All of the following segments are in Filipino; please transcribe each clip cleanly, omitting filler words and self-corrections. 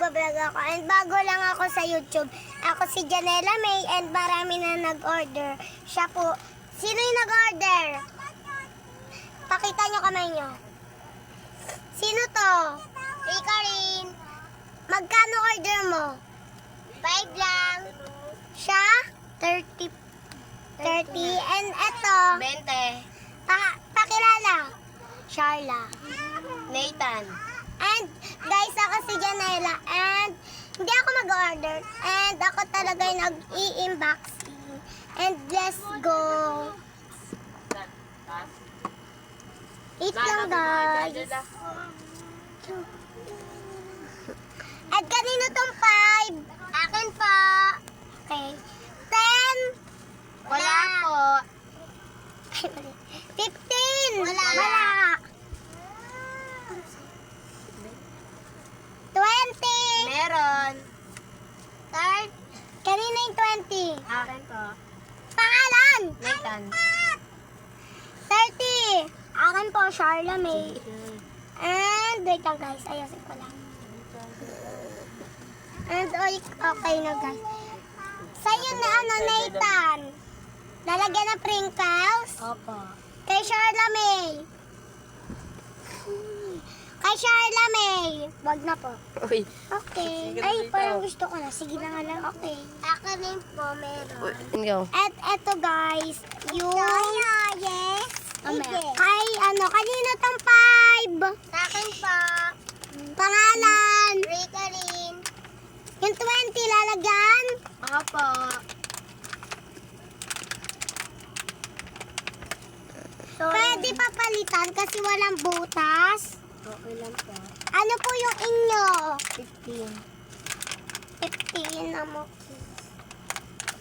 nagbablog ako and bago lang ako sa YouTube. Ako si Janela May and marami na nag-order. Siya po. Sino yung nag-order? Pakita nyo kamay nyo. Sino to? Ikaw rin. Magkano order mo? 5 lang. Siya? 30. And eto? 20. Pakilala. Sharla. Nathan. And guys, ako si Janela and hindi ako mag-order and ako talaga yung nag-i-unboxing. And let's go. Eat lang guys. At kanino tong 5? Akin po. Okay. 10. Wala po. 15. Wala. 20. Meron. Card. Kanina yung 20. Akin po. Pangalan. Nathan. 30. Akin po, Sharla May. And wait lang guys, ayusin ko lang. And okay na guys. Sa'yo na Nathan. Lalagyan ng sprinkles. Opo. Kay Sharla May. Kay Sharla May. Wag na po. Uy. Okay. Sige na Ay, dito. parang gusto ko na. Sige na nga lang. Okay. Ako rin po, meron. Go. At eto guys, yung... yes. Kay kanino tong 5? Sa akin po. Pangalan? Rika rin. Yung 20 lalagyan? Opo. Pwede papalitan kasi walang butas. Okay lang po. Ano po yung inyo? 15. 15 na mo.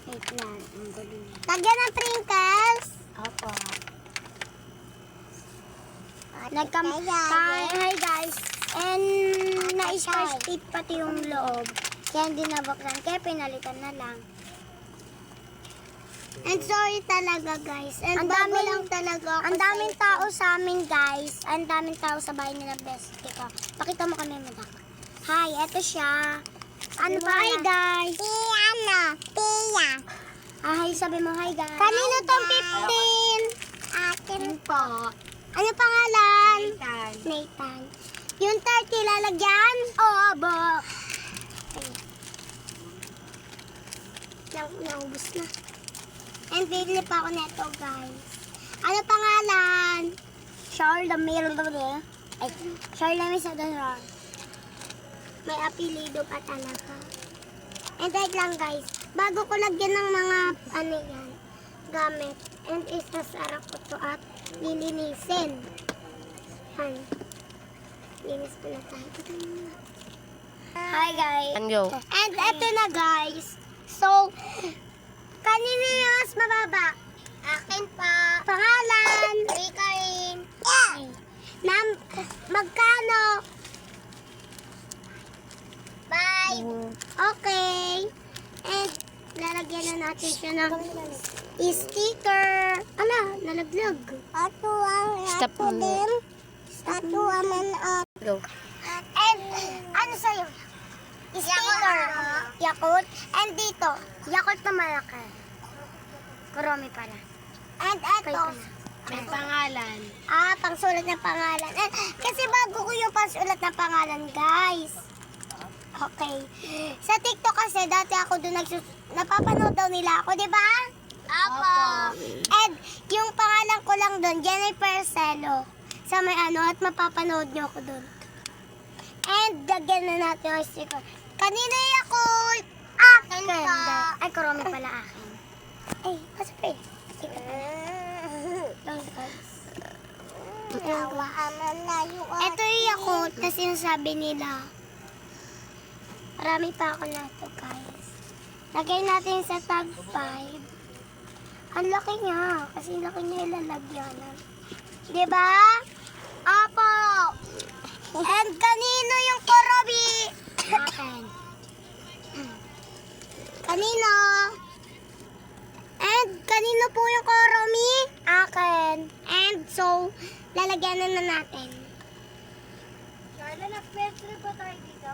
Wait lang. Ang galing. Lagyan ng sprinkles. Opo. Hi guys. And na-scratch tape pati yung loob. Kaya hindi nabuksan. Kaya pinalitan na lang. And sorry talaga guys. And bago lang talaga ako. Ang daming tao sa amin guys. Ang daming tao sa bahay nila bestie ko. Pakita mo kami madak. Hi, eto siya. Ano pa? Hi guys. Tia. Hi, sabi mo hi guys. Kanino tong 15? Akin po. Ano pangalan? Nathan. Yung 30 lalagyan? Obo. Naubos na. And bigli pa ako neto guys. Ano pangalan? Sharla May. Ay, Sharla May sa doon. May apelido pa talaga. And wait lang guys. Bago ko lagyan ng mga yan, gamit. And isasara ko to at lilinisin. Yan. Linis ko na tayo. Hi guys. And go. And eto na guys. So, kanina yung mas mababa? Akin pa. Pangalan? Rika rin. Magkano? 5. Okay. And lalagyan na natin siya ng sticker. Ala, nalaglag. Ato ang Stop mo. din. Ato ang Go. And ano sa'yo? Sticker. Yakult. And dito, Yakult na malaki. Kuromi pala. And eto. May pangalan. Pangsulat ng pangalan. And, kasi bago ko yung pangsulat ng pangalan, guys. Okay. Sa TikTok kasi, dati ako doon napapanood daw nila ako, di ba? Apo. And yung pangalan ko lang doon, Jennifer Celo. Sa may at mapapanood nyo ako doon. And lagyan na natin yung sticker. Kanina yung Yakult. Akin pa. Ay, Kuromi pala akin. Ay, pasapin. Ito yung Yakult na sinasabi nila. Marami pa ako na ito, guys. Lagay natin sa tag 5. Ang laki niya. Kasi laki niya ilalagyan. Diba? Apo! And kanino yung Kuromi? Akin. Kanino? And kanino po yung Kuromi? Akin. And so, lalagyan na natin. Charla, nag-pledge ba tayo dito?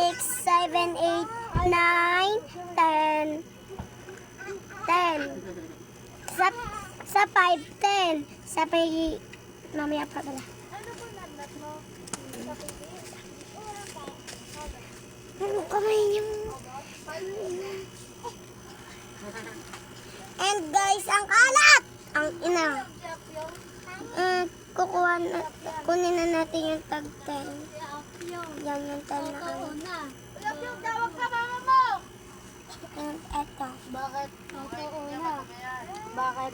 7, 8, 9, 10. 10. Sa 5, 10. Sa 5, mamaya pa pala. Ano kamay niyo? And guys, ang kalat! Ang ina. Kunin na natin yung tag 10. Yan yung 10 na ano. Tawag ka mama mo! And eto. Bakit? Una. Bakit?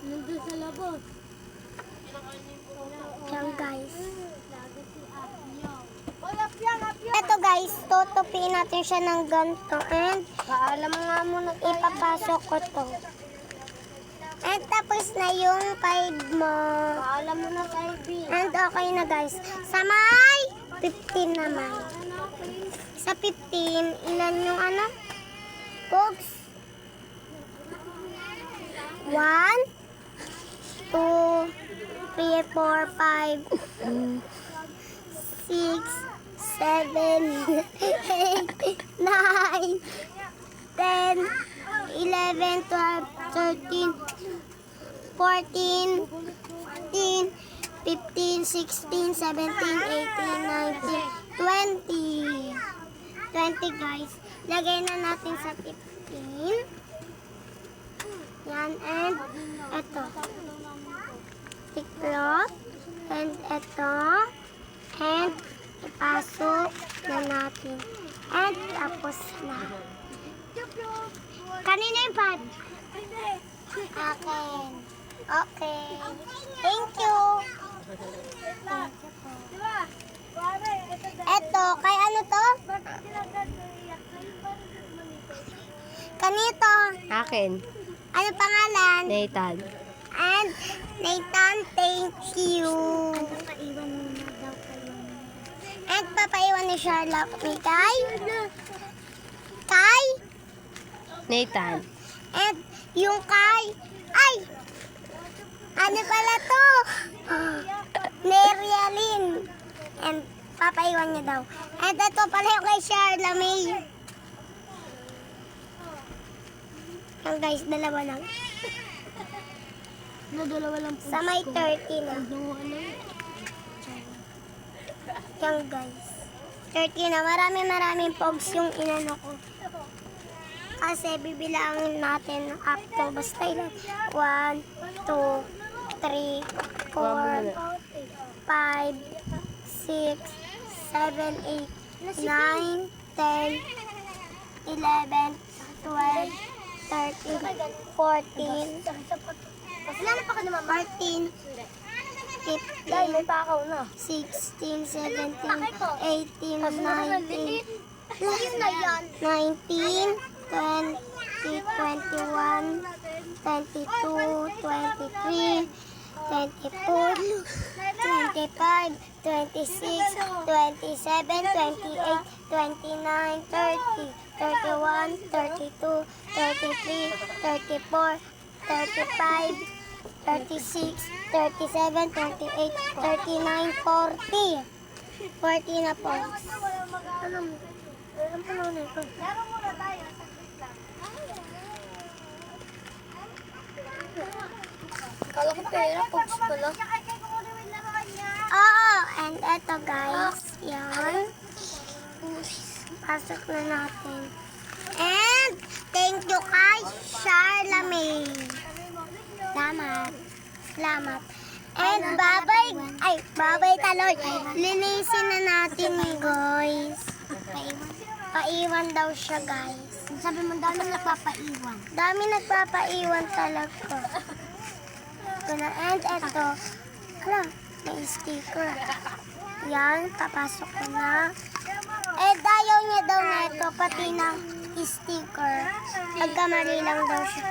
Nandun sa labos. Yan guys. Apyo. Eto guys, tutupiin natin siya ng ganito. And Paalam nga muna tayo. ipapasok ko to. And tapos na yung 5 mo. Paalam muna tayo, B. And okay na guys. Sa may 15 naman. Sa 15, ilan yung ano? Pogs? 1, 2, 3, 4, 5, 6, 7, 8, 9, 10, 11, 12, 13, 14, 15, 15, 16, 17, 18, 19, 20. 20 guys. Lagay na natin sa 15. Yan, and eto. Tiklop. And eto. And ipasok na natin. And tapos na. Kanina yung pad? Akin. Okay. Thank you. Eto, kay ano to? Kanito. Akin. Ano pangalan? Nathan. And Nathan, thank you. And papaiwan ni Charlotte ni Kai. Kai? Nathan. And yung Kai. Ay! Ano pala to? Nerialin. And papaiwan niya daw. And ito pala yung kay Charlamagne. Yan guys, dalawa lang. Dalawa lang po. Sa may 30 na. Yan guys. 30 na. Maraming pogs yung inano ko. Kasi bibilangin natin up to basta ilan. 1, 2, 3, 4, 5, 6, 7, 8, 9, 10, 11, 12, 13, 14, wala na pa ka naman, 14, 15, May pakaw na. 16, 17, 18, 19, 20, 21, 22, 23, 24, 25, 26, 27, 28, 29, 30, 31, 32, 33, 34, 35, 36, 37, 38, 39, 40. 40 na po. Anong panahon na ito? Laro muna tayo. Kala ko pera, pogs pala. Oo, and eto guys, yan. Pasok na natin. And thank you kay Charlamagne. Salamat. Salamat. And babay taloy. Linisin na natin ni guys. Paiwan daw siya guys. Sabi mo dami nagpapaiwan. Dami nagpapaiwan talaga. Ito na. And eto. Hala, may sticker. Yan, papasok ko na. Eh, ayaw niya daw na ito, pati ng sticker. Pagkamali lang daw siya.